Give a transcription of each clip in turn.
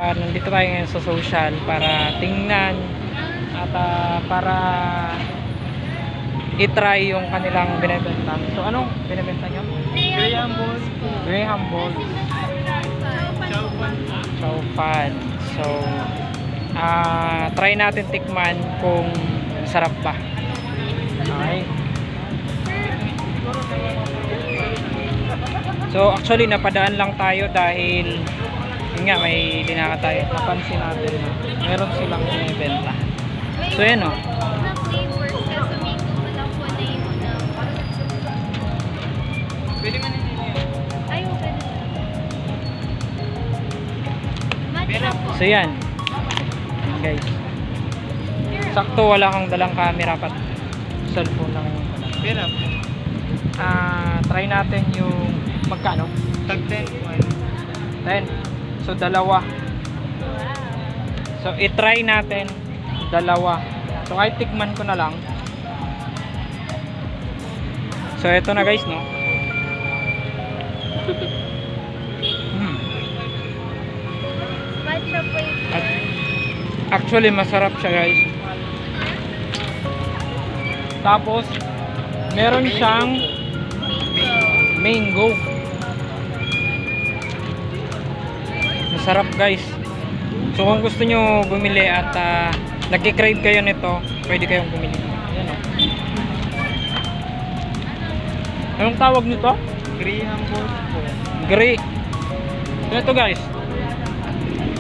Nandito tayo ngayon sa social para tingnan at para i-try yung kanilang binebenta. So anong binebenta nyo? Graham balls po. Graham balls. Chow fad. So try natin tikman kung sarap ba. Okay. So actually napadaan lang tayo dahil yun nga, may dinaka tayo. Napansin natin na meron silang binibenta. So yan o. Pwede man hindi niya. Ayaw, pwede. Matcha po. So yan. Guys. Sakto wala kang dalang camera pat cellphone lang yung Pera po. try natin yung magkano? Tag 10. 10. So dalawa. So i-try natin dalawa. So kahit tikman ko na lang. So eto na guys, no. Matcha po yung At actually masarap siya guys. Tapos meron siyang mango. Masarap guys. So kung gusto nyo bumili at nagki-crave kayo nito, pwede kayong bumili. Ayan o. Anong tawag nito? Graham balls po. Ito guys.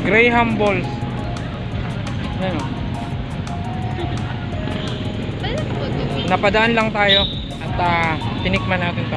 Graham balls. Ayan o. pwede po. Napadaan lang tayo at tinikman natin to.